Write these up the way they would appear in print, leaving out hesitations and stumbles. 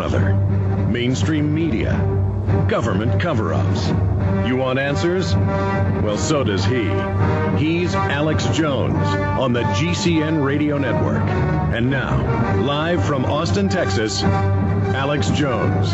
another. Mainstream media, government cover-ups. You want answers? Well, so does he. He's Alex Jones on the GCN Radio Network. And now, live from Austin, Texas, Alex Jones.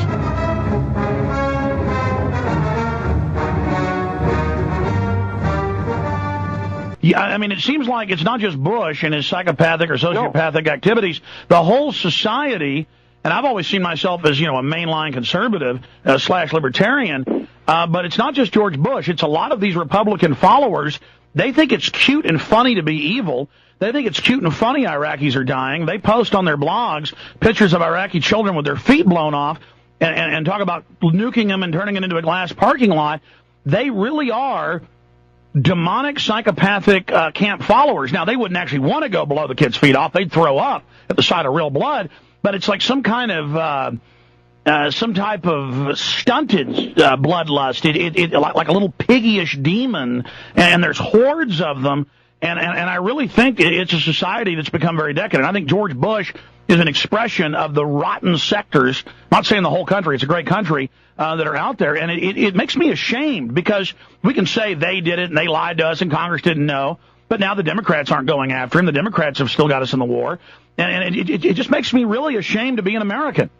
Yeah, I mean, it seems like it's not just Bush and his psychopathic or sociopathic activities. The whole society, and I've always seen myself as, a mainline conservative / libertarian, but it's not just George Bush. It's a lot of these Republican followers. They think it's cute and funny to be evil. They think it's cute and funny Iraqis are dying. They post on their blogs pictures of Iraqi children with their feet blown off and talk about nuking them and turning it into a glass parking lot. They really are demonic, psychopathic camp followers. Now, they wouldn't actually want to go blow the kids' feet off. They'd throw up at the sight of real blood. But it's like some kind of some type of stunted bloodlust. It like a little piggyish demon, and there's hordes of them. And I really think it's a society that's become very decadent. I think George Bush is an expression of the rotten sectors, not saying the whole country, it's a great country, that are out there. And it makes me ashamed, because we can say they did it and they lied to us and Congress didn't know, but now the Democrats aren't going after him. The Democrats have still got us in the war. And it just makes me really ashamed to be an American.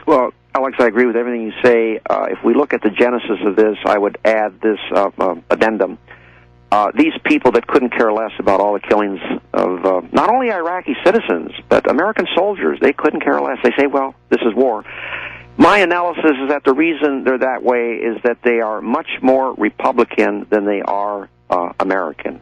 Well, Alex, I agree with everything you say. If we look at the genesis of this, I would add this addendum. These people that couldn't care less about all the killings of not only Iraqi citizens, but American soldiers, they couldn't care less. They say, well, this is war. My analysis is that the reason they're that way is that they are much more Republican than they are American.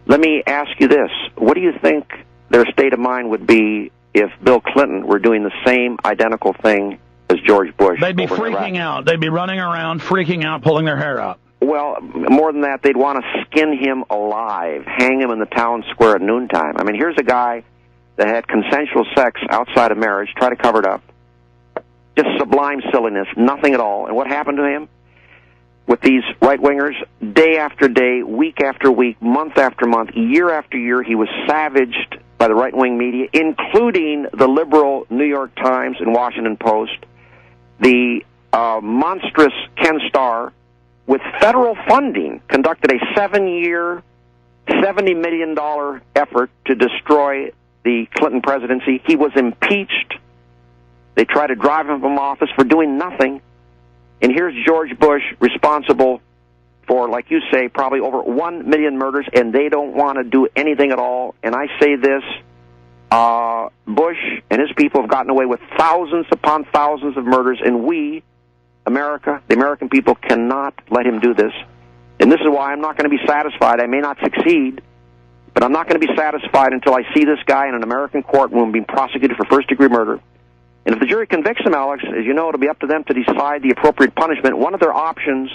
Let me ask you this. What do you think their state of mind would be if Bill Clinton were doing the same identical thing as George Bush? They'd be freaking out. They'd be running around, freaking out, pulling their hair out. Well, more than that, they'd want to skin him alive, hang him in the town square at noontime. I mean, here's a guy that had consensual sex outside of marriage, try to cover it up. Just sublime silliness, nothing at all. And what happened to him? With these right-wingers, day after day, week after week, month after month, year after year, he was savaged by the right-wing media, including the liberal New York Times and Washington Post, the monstrous Ken Starr, with federal funding, conducted a 7-year, $70 million effort to destroy the Clinton presidency. He was impeached. They tried to drive him from office for doing nothing. And here's George Bush responsible for, like you say, probably over 1 million murders, and they don't want to do anything at all. And I say this, Bush and his people have gotten away with thousands upon thousands of murders, and we, America, the American people, cannot let him do this. And this is why I'm not going to be satisfied. I may not succeed, but I'm not going to be satisfied until I see this guy in an American courtroom being prosecuted for first-degree murder. And if the jury convicts him, Alex, as you know, it'll be up to them to decide the appropriate punishment. One of their options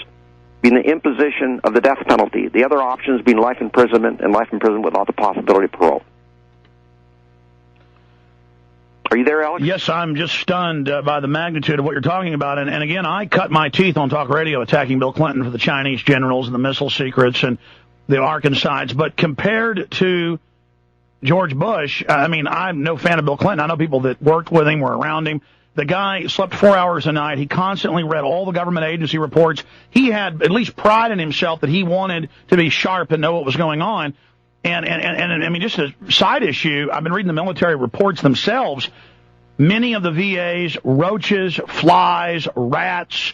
being the imposition of the death penalty. The other options being life imprisonment, and life imprisonment without the possibility of parole. Are you there, Alex? Yes, I'm just stunned by the magnitude of what you're talking about. And again, I cut my teeth on talk radio attacking Bill Clinton for the Chinese generals and the missile secrets and the Arkancides. But compared to George Bush, I mean, I'm no fan of Bill Clinton. I know people that worked with him, were around him. The guy slept 4 hours a night. He constantly read all the government agency reports. He had at least pride in himself that he wanted to be sharp and know what was going on. And I mean, just a side issue, I've been reading the military reports themselves. Many of the VAs, roaches, flies, rats,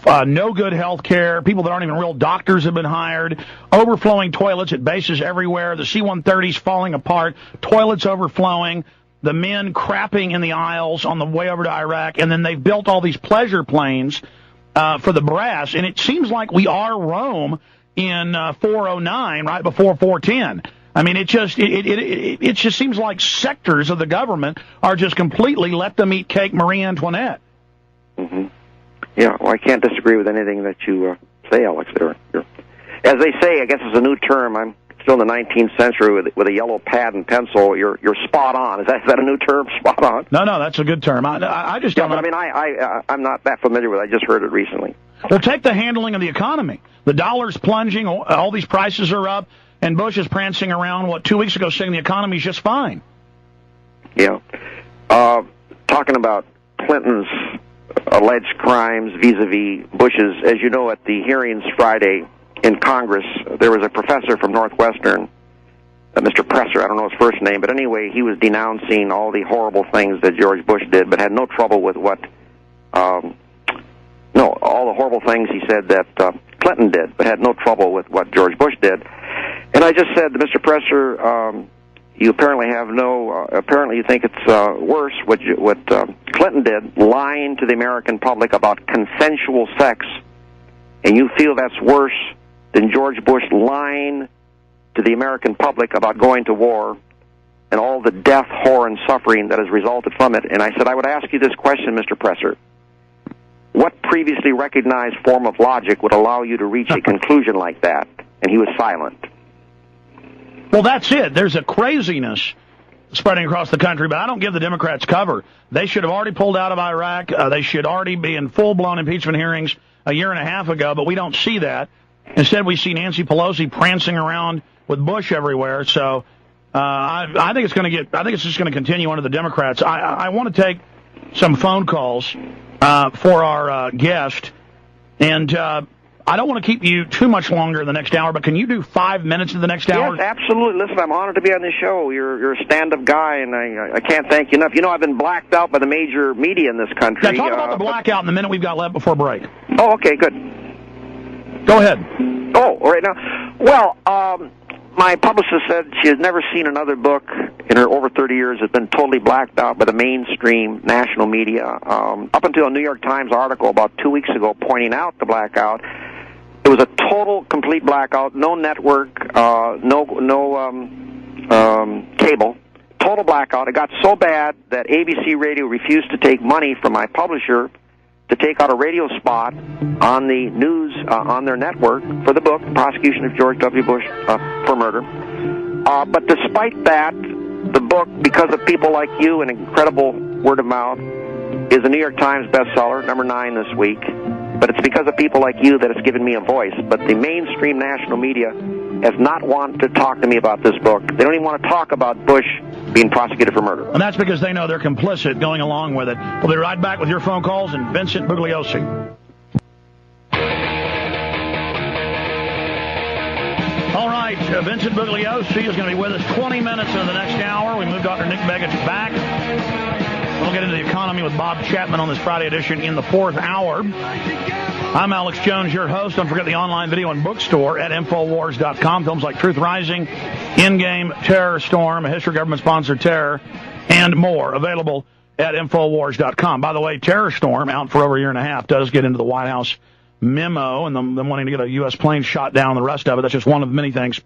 no good health care, people that aren't even real doctors have been hired, overflowing toilets at bases everywhere, the C-130s falling apart, toilets overflowing, the men crapping in the aisles on the way over to Iraq, and then they've built all these pleasure planes for the brass, and it seems like we are Rome in 409, right before 410. I mean, it just seems like sectors of the government are just completely let them eat cake Marie Antoinette. Mm-hmm. Yeah, well, I can't disagree with anything that you say, Alex. As they say, I guess it's a new term. I'm still in the 19th century with a yellow pad and pencil. You're spot on. Is that a new term? Spot on. No, that's a good term. I just don't. Yeah, but I mean, I'm not that familiar with it. I just heard it recently. Well, take the handling of the economy. The dollar's plunging. All these prices are up, and Bush is prancing around. 2 weeks ago, saying the economy's just fine. Yeah. Talking about Clinton's alleged crimes vis-a-vis Bush's. As you know, at the hearings Friday in Congress, there was a professor from Northwestern, Mr. Presser, I don't know his first name, but anyway, he was denouncing all the horrible things that George Bush did, but had no trouble with what, all the horrible things he said that Clinton did, but had no trouble with what George Bush did. And I just said to Mr. Presser, you apparently have apparently you think it's worse what Clinton did, lying to the American public about consensual sex, and you feel that's worse than George Bush lying to the American public about going to war and all the death, horror, and suffering that has resulted from it. And I said, I would ask you this question, Mr. Presser. What previously recognized form of logic would allow you to reach a conclusion like that? And he was silent. Well, that's it. There's a craziness spreading across the country, but I don't give the Democrats cover. They should have already pulled out of Iraq. They should already be in full-blown impeachment hearings a year and a half ago, but we don't see that. Instead, we see Nancy Pelosi prancing around with Bush everywhere. So I think it's going to I think it's just going to continue under the Democrats. I want to take some phone calls for our guest, and I don't want to keep you too much longer in the next hour, but can you do 5 minutes in the next hour? Yes, absolutely. Listen, I'm honored to be on this show. You're a stand-up guy, and I can't thank you enough. You know, I've been blacked out by the major media in this country. Yeah, talk about the blackout in the minute we've got left before break. Oh, okay, good. Go ahead. Oh, all right now. Well, my publicist said she has never seen another book in her over 30 years that's been totally blacked out by the mainstream national media. Up until a New York Times article about 2 weeks ago pointing out the blackout, it was a total, complete blackout. No network, no cable. Total blackout. It got so bad that ABC Radio refused to take money from my publisher to take out a radio spot on the news on their network for the book, Prosecution of George W. Bush for Murder. But despite that, the book, because of people like you and incredible word of mouth, is a New York Times bestseller, number 9 this week. But it's because of people like you that it's given me a voice. But the mainstream national media has not wanted to talk to me about this book. They don't even want to talk about Bush being prosecuted for murder. And that's because they know they're complicit going along with it. We'll be right back with your phone calls and Vincent Bugliosi. All right, Vincent Bugliosi is going to be with us 20 minutes in the next hour. We moved Dr. Nick Begich back. We'll get into the economy with Bob Chapman on this Friday edition in the 4th hour. I'm Alex Jones, your host. Don't forget the online video and bookstore at Infowars.com. Films like Truth Rising, Endgame, Terror Storm, a history of government-sponsored terror, and more available at Infowars.com. By the way, Terror Storm, out for over a year and a half, does get into the White House memo and them wanting to get a U.S. plane shot down and the rest of it. That's just one of many things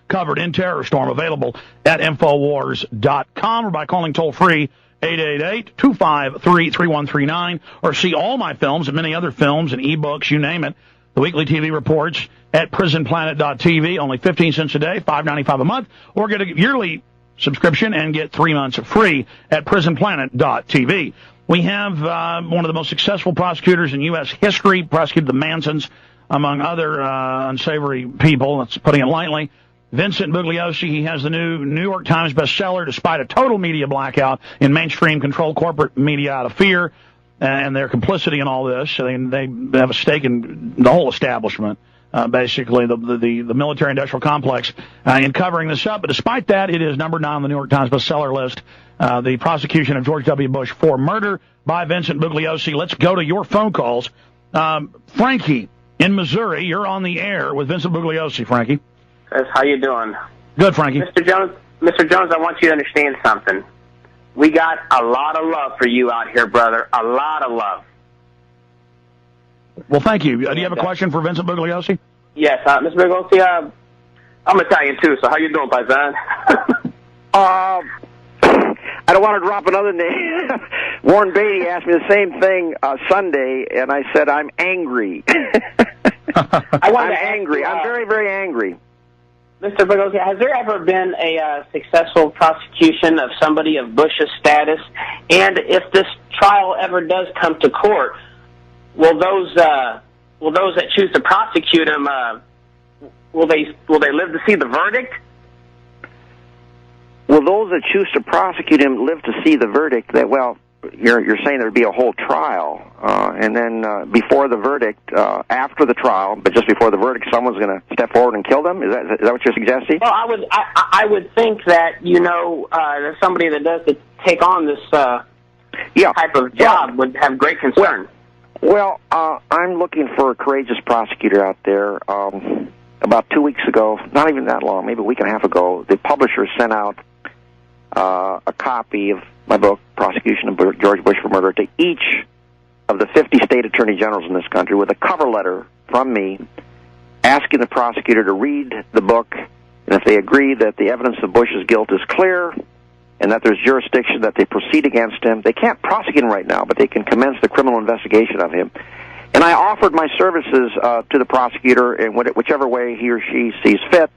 covered in Terror Storm, available at Infowars.com or by calling toll-free 888-253-3139, or see all my films and many other films and ebooks, you name it, the weekly TV reports at prisonplanet.tv, only 15 cents a day, $5.95 a month, or get a yearly subscription and get 3 months free at prisonplanet.tv. We have one of the most successful prosecutors in U.S. history, prosecuted the Mansons, among other unsavory people, that's putting it lightly. Vincent Bugliosi, he has the New York Times bestseller, despite a total media blackout in mainstream controlled corporate media out of fear and their complicity in all this. So they have a stake in the whole establishment, basically, the military-industrial complex, in covering this up. But despite that, it is number 9 on the New York Times bestseller list, the prosecution of George W. Bush for murder by Vincent Bugliosi. Let's go to your phone calls. Frankie in Missouri, you're on the air with Vincent Bugliosi. Frankie. How you doing? Good, Frankie. Mr. Jones, I want you to understand something. We got a lot of love for you out here, brother. A lot of love. Well, thank you. Do you have a question for Vincent Bugliosi? Yes, Mr. Bugliosi, I'm Italian, too, so how you doing, Paisan? I don't want to drop another name. Warren Beatty asked me the same thing Sunday, and I said, I'm angry. I'm angry. I'm very, very angry. Mr. Bugliosi, has there ever been a successful prosecution of somebody of Bush's status? And if this trial ever does come to court, will those that choose to prosecute him, will they live to see the verdict? Will those that choose to prosecute him live to see the verdict? Well, you're saying there'd be a whole trial, and then before the verdict, after the trial, but just before the verdict, someone's going to step forward and kill them? Is that what you're suggesting? Well, I would think that there's somebody that does to take on this type of job would have great concern. Well, I'm looking for a courageous prosecutor out there. About 2 weeks ago, not even that long, maybe a week and a half ago, the publisher sent out a copy of my book, Prosecution of George Bush for Murder, to each of the 50 state attorney generals in this country with a cover letter from me asking the prosecutor to read the book, and if they agree that the evidence of Bush's guilt is clear and that there's jurisdiction that they proceed against him. They can't prosecute him right now, but they can commence the criminal investigation of him. And I offered my services to the prosecutor in whichever way he or she sees fit.